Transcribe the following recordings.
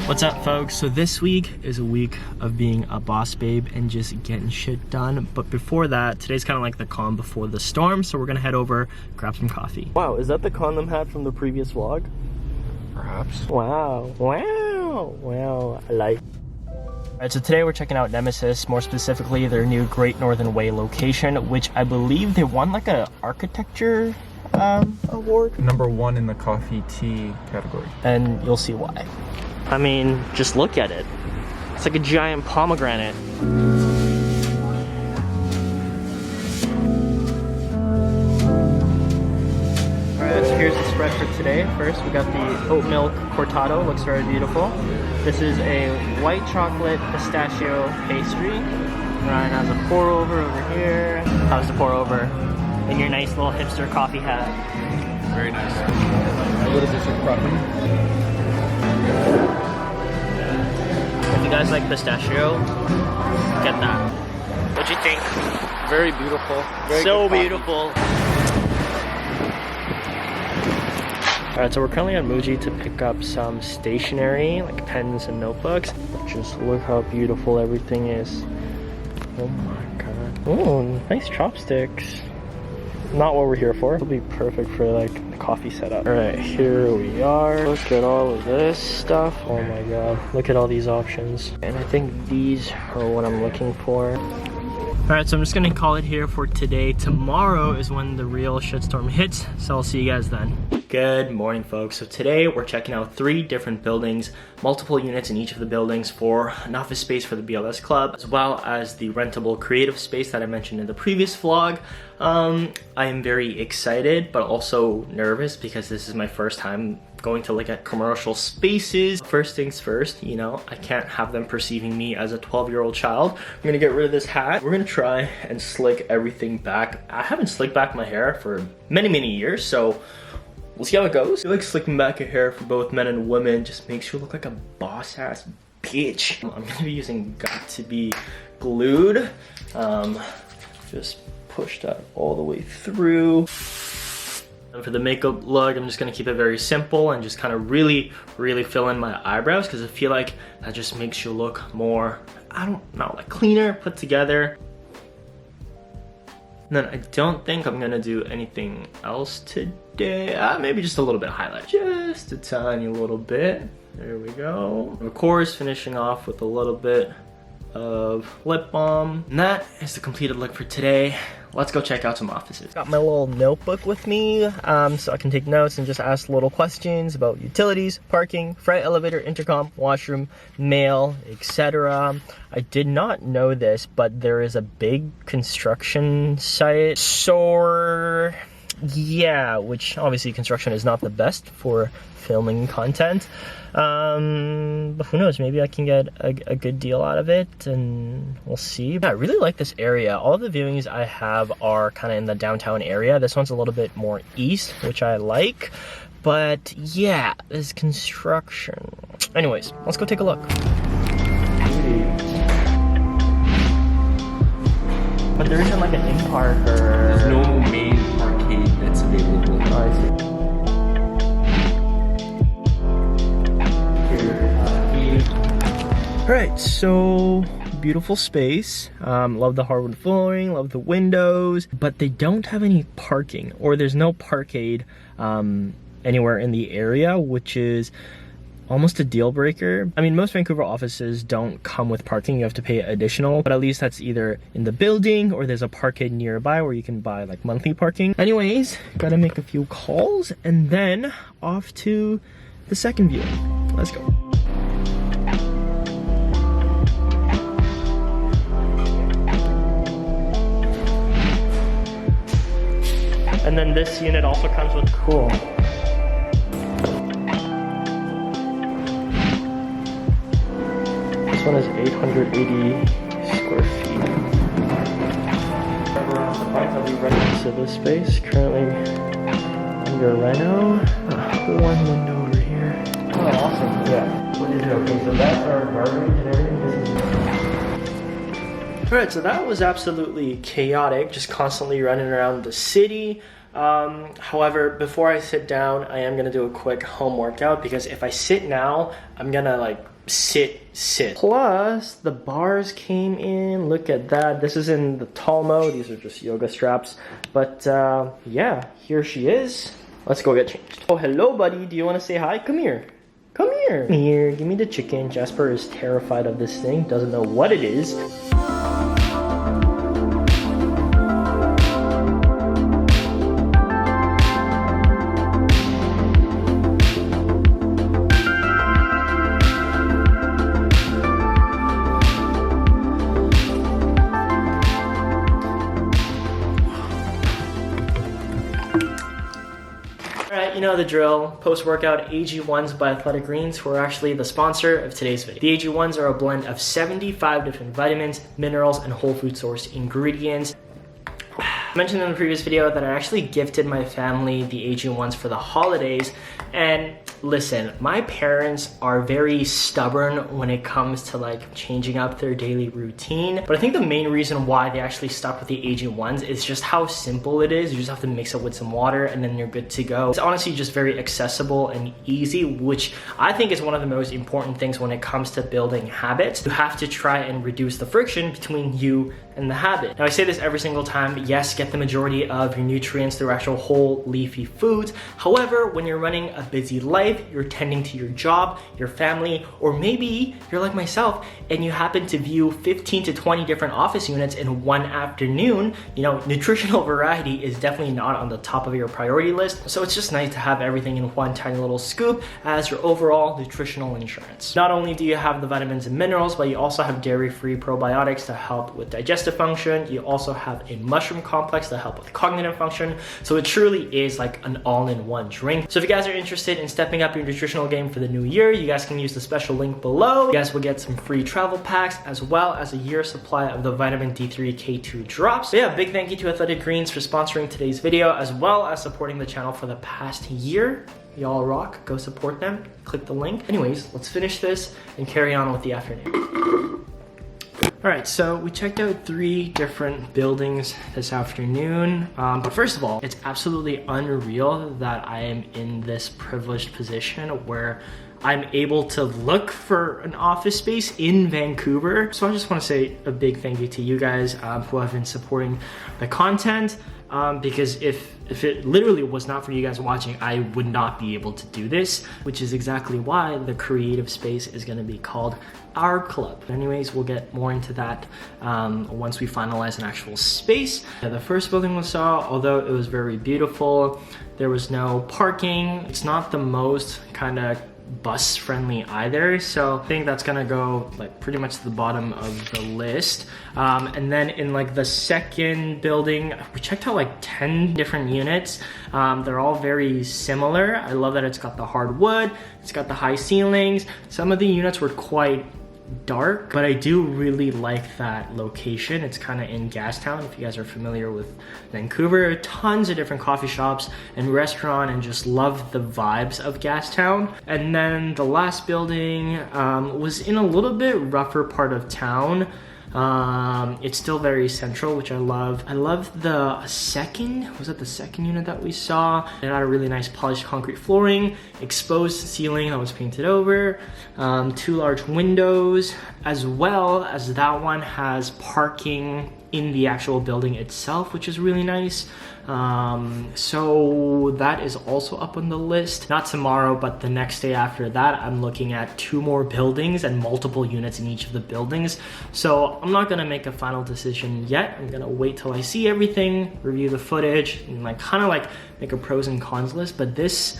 What's up, folks? So this week is a week of being a boss babe and just getting shit done. But before that, today's kind of like the calm before the storm. So we're gonna head over, grab some coffee. Wow, is that the condom hat from the previous vlog? Perhaps. Wow, I like. Alright, so today we're checking out Nemesis, more specifically their new Great Northern Way location, which I believe they won like a architecture award. #1 in the coffee tea category. And you'll see why. I mean, just look at it. It's like a giant pomegranate. Alright, so here's the spread for today. First, we got the oat milk cortado. Looks very beautiful. This is a white chocolate pistachio pastry. Ryan has a pour over here. How's the pour over? In your nice little hipster coffee hat. Very nice. What is this, a cropping? If you guys like pistachio, get that. What'd you think? Very beautiful. Very So beautiful. Alright, so we're currently at Muji to pick up some stationery, like pens and notebooks. Just look how beautiful everything is. Oh my god. Oh, nice chopsticks. Not what we're here for. It'll be perfect for like the coffee setup. Alright, here we are. Look at all of this stuff. Oh my god. Look at all these options. And I think these are what I'm looking for. Alright, so I'm just gonna call it here for today. Tomorrow is when the real shitstorm hits, so I'll see you guys then. Good morning, folks. So today we're checking out 3 different buildings, multiple units in each of the buildings for an office space for the BLS club, as well as the rentable creative space that I mentioned in the previous vlog. I am very excited, but also nervous because this is my first time going to look at commercial spaces. First things first, you know, I can't have them perceiving me as a 12-year-old child. I'm gonna get rid of this hat. We're gonna try and slick everything back. I haven't slicked back my hair for many years, so we'll see how it goes. I feel like slicking back your hair for both men and women just makes you look like a boss-ass bitch. I'm gonna be using Got to Be Glued. Just push that all the way through. And for the makeup look, I'm just gonna keep it very simple and just kind of really fill in my eyebrows because I feel like that just makes you look more, I don't know, like cleaner, put together. And then I don't think I'm gonna do anything else today. Maybe just a little bit of highlight. Just a tiny little bit. There we go. Of course, finishing off with a little bit of lip balm. And that is the completed look for today. Let's go check out some offices. Got my little notebook with me so I can take notes and just ask little questions about utilities, parking, freight elevator, intercom, washroom, mail, etc. I did not know this, but there is a big construction site. So yeah, which obviously construction is not the best for filming content. But who knows, maybe I can get a good deal out of it and we'll see. Yeah, I really like this area. All of the viewings I have are kind of in the downtown area. This one's a little bit more east, which I like. But yeah, there's construction. Anyways, let's go take a look. But there isn't like an in-park or... There's no main arcade that's available. Oh, I see. Alright, so beautiful space. Love the hardwood flooring, love the windows, but they don't have any parking, or there's no parkade anywhere in the area, which is almost a deal breaker. I mean, most Vancouver offices don't come with parking. You have to pay additional, but at least that's either in the building or there's a parkade nearby where you can buy like monthly parking. Anyways, gotta make a few calls and then off to the second viewing. Let's go. And then this unit also comes with cool. This one is 880 square feet. I'll be running to this space. Currently under reno. One window over here. Oh, awesome. Yeah. What is it? Okay, so that's our garbage and everything. This is... Alright, so that was absolutely chaotic, just constantly running around the city. However, before I sit down, I am gonna do a quick home workout because if I sit now, I'm gonna like sit. Plus, the bars came in. Look at that. This is in the tall mode. These are just yoga straps. But yeah, here she is. Let's go get changed. Oh, hello, buddy. Do you want to say hi? Come here. Come here. Come here. Give me the chicken. Jasper is terrified of this thing. Doesn't know what it is. You know the drill. Post-workout AG1s by Athletic Greens, who are actually the sponsor of today's video. The AG1s are a blend of 75 different vitamins, minerals, and whole food source ingredients. I mentioned in the previous video that I actually gifted my family the AG1s for the holidays, and listen, my parents are very stubborn when it comes to like changing up their daily routine. But I think the main reason why they actually stuck with the AG1s is just how simple it is. You just have to mix it with some water and then you're good to go. It's honestly just very accessible and easy, which I think is one of the most important things when it comes to building habits. You have to try and reduce the friction between you and the habit. Now I say this every single time, yes, get the majority of your nutrients through actual whole leafy foods. However, when you're running a busy life, you're tending to your job, your family, or maybe you're like myself and you happen to view 15 to 20 different office units in one afternoon, you know, nutritional variety is definitely not on the top of your priority list. So it's just nice to have everything in one tiny little scoop as your overall nutritional insurance. Not only do you have the vitamins and minerals, but you also have dairy-free probiotics to help with digestive function. You also have a mushroom complex to help with cognitive function. So it truly is like an all-in-one drink. So if you guys are interested in stepping up your nutritional game for the new year, you guys can use the special link below. You guys will get some free travel packs as well as a year's supply of the vitamin D3 K2 drops. So yeah, big thank you to Athletic Greens for sponsoring today's video as well as supporting the channel for the past year. Y'all rock. Go support them. Click the link. Anyways, let's finish this and carry on with the afternoon. All right, so we checked out 3 different buildings this afternoon. But first of all, it's absolutely unreal that I am in this privileged position where I'm able to look for an office space in Vancouver. So I just want to say a big thank you to you guys who have been supporting the content. Because if it literally was not for you guys watching, I would not be able to do this, which is exactly why the creative space is going to be called Our Club. Anyways, we'll get more into that once we finalize an actual space. The first building we saw, although it was very beautiful, there was no parking. It's not the most kind of bus friendly either, so I think that's gonna go like pretty much to the bottom of the list. And then in like the second building, we checked out like 10 different units. They're all very similar. I love that it's got the hardwood, it's got the high ceilings. Some of the units were quite dark, but I do really like that location. It's kind of in Gastown. If you guys are familiar with Vancouver, tons of different coffee shops and restaurant, and just love the vibes of Gastown. And then the last building was in a little bit rougher part of town. It's still very central, which I love. I love the second, was that the second unit that we saw? It had a really nice polished concrete flooring, exposed ceiling that was painted over, 2 large windows, as well as that one has parking in the actual building itself, which is really nice. So that is also up on the list. Not tomorrow, but the next day after that, I'm looking at 2 more buildings and multiple units in each of the buildings. So I'm not gonna make a final decision yet. I'm gonna wait till I see everything, review the footage, and like kind of like make a pros and cons list. But this,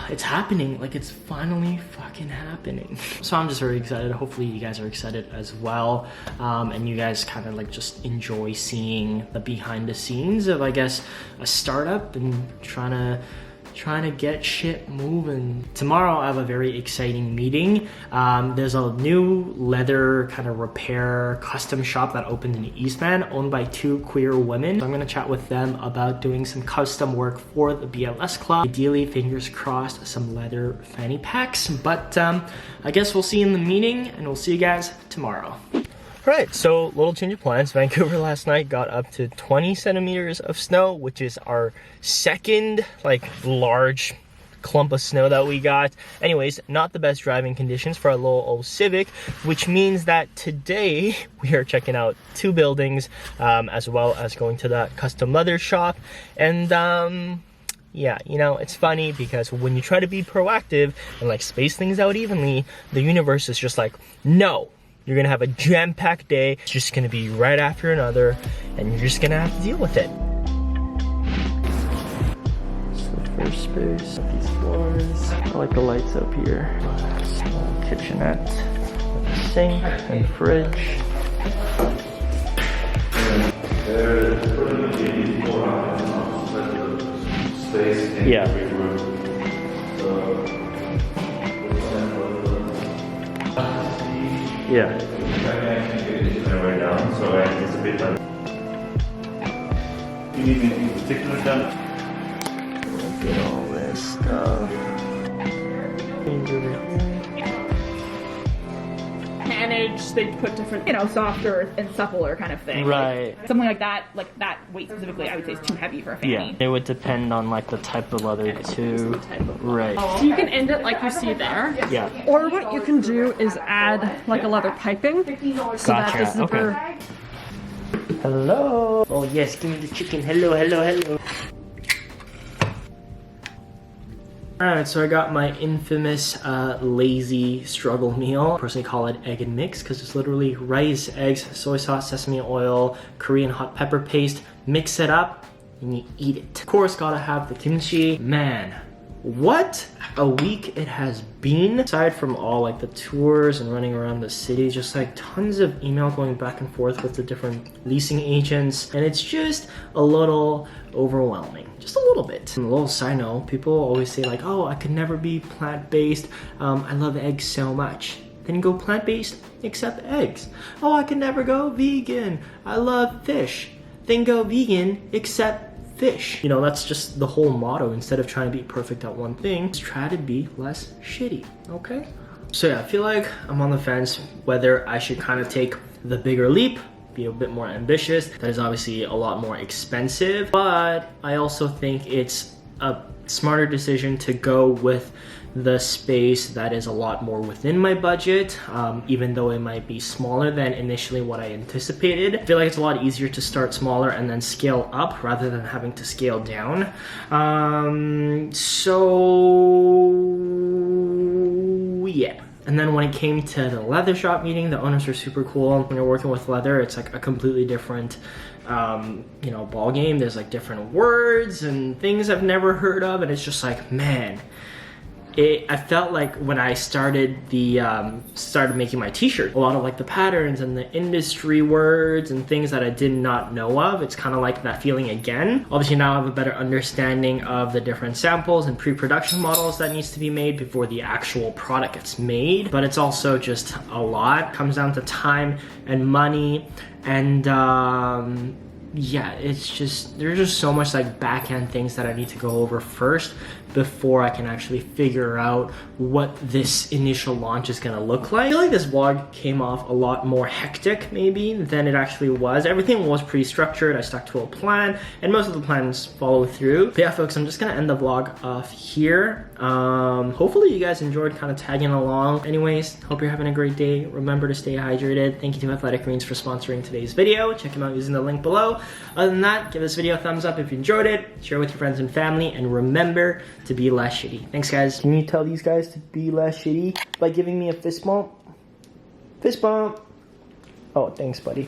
it's happening. Like, it's finally fucking happening. So I'm just very excited. Hopefully you guys are excited as well, and you guys kind of like just enjoy seeing the behind the scenes of, I guess, a startup and trying to get shit moving. Tomorrow I have a very exciting meeting. There's a new leather kind of repair custom shop that opened in Eastman, owned by 2 queer women. So I'm gonna chat with them about doing some custom work for the BLS club. Ideally, fingers crossed, some leather fanny packs. But I guess we'll see you in the meeting, and we'll see you guys tomorrow. Right, so little change of plans. Vancouver last night got up to 20 centimeters of snow, which is our second like large clump of snow that we got. Anyways, not the best driving conditions for our little old Civic, which means that today we are checking out 2 buildings, as well as going to that custom leather shop. And yeah, you know, it's funny because when you try to be proactive and like space things out evenly, the universe is just like, no, you're gonna have a jam-packed day. It's just gonna be right after another, and you're just gonna have to deal with it. Switch for space, these floors. I like the lights up here. Small kitchenette, sink and fridge. Yeah. Yeah. So I anticipate that. You need anything in particular done? Look at all this stuff. Things over here. Manage, they put different, you know, softer and suppler kind of thing. Right. Like, something like that weight specifically, I would say is too heavy for a fanny. Yeah, it would depend on like the type of leather too. Right. So you can end it like you see there. Yeah. Or what you can do is add like a leather piping so that the Gotcha. zipper. Okay. Hello. Oh yes, give me the chicken. Hello, hello, hello. Alright, so I got my infamous lazy struggle meal. I personally call it egg and mix because it's literally rice, eggs, soy sauce, sesame oil, Korean hot pepper paste. Mix it up and you eat it. Of course, gotta have the kimchi. Man, what a week it has been. Aside from all like the tours and running around the city, just like tons of email going back and forth with the different leasing agents, and it's just a little overwhelming, just a little bit. And a little side note, people always say like, oh, I could never be plant-based, I love eggs so much. Then you go plant-based, except eggs. Oh, I could never go vegan, I love fish. Then go vegan, except fish. You know, that's just the whole motto. Instead of trying to be perfect at one thing, just try to be less shitty, okay? So yeah, I feel like I'm on the fence whether I should kind of take the bigger leap, be a bit more ambitious. That is obviously a lot more expensive, but I also think it's a smarter decision to go with the space that is a lot more within my budget, even though it might be smaller than initially what I anticipated. I feel like it's a lot easier to start smaller and then scale up rather than having to scale down. So yeah. And then when it came to the leather shop meeting, the owners were super cool. When you're working with leather, it's like a completely different you know, ball game. There's like different words and things I've never heard of, and it's just like, man, I felt like when I started started making my t-shirt, a lot of like the patterns and the industry words and things that I did not know of, it's kind of like that feeling again. Obviously now I have a better understanding of the different samples and pre-production models that needs to be made before the actual product gets made, but it's also just a lot. It comes down to time and money, and yeah, it's just, there's just so much like back-end things that I need to go over first before I can actually figure out what this initial launch is gonna look like. I feel like this vlog came off a lot more hectic maybe than it actually was. Everything was pretty structured. I stuck to a plan and most of the plans follow through. But yeah folks, I'm just gonna end the vlog off here. Hopefully you guys enjoyed kind of tagging along. Anyways, hope you're having a great day. Remember to stay hydrated. Thank you to Athletic Greens for sponsoring today's video. Check them out using the link below. Other than that, give this video a thumbs up if you enjoyed it, share with your friends and family, and remember to be less shitty. Thanks guys. Can you tell these guys to be less shitty by giving me a fist bump? Fist bump. Oh, thanks buddy.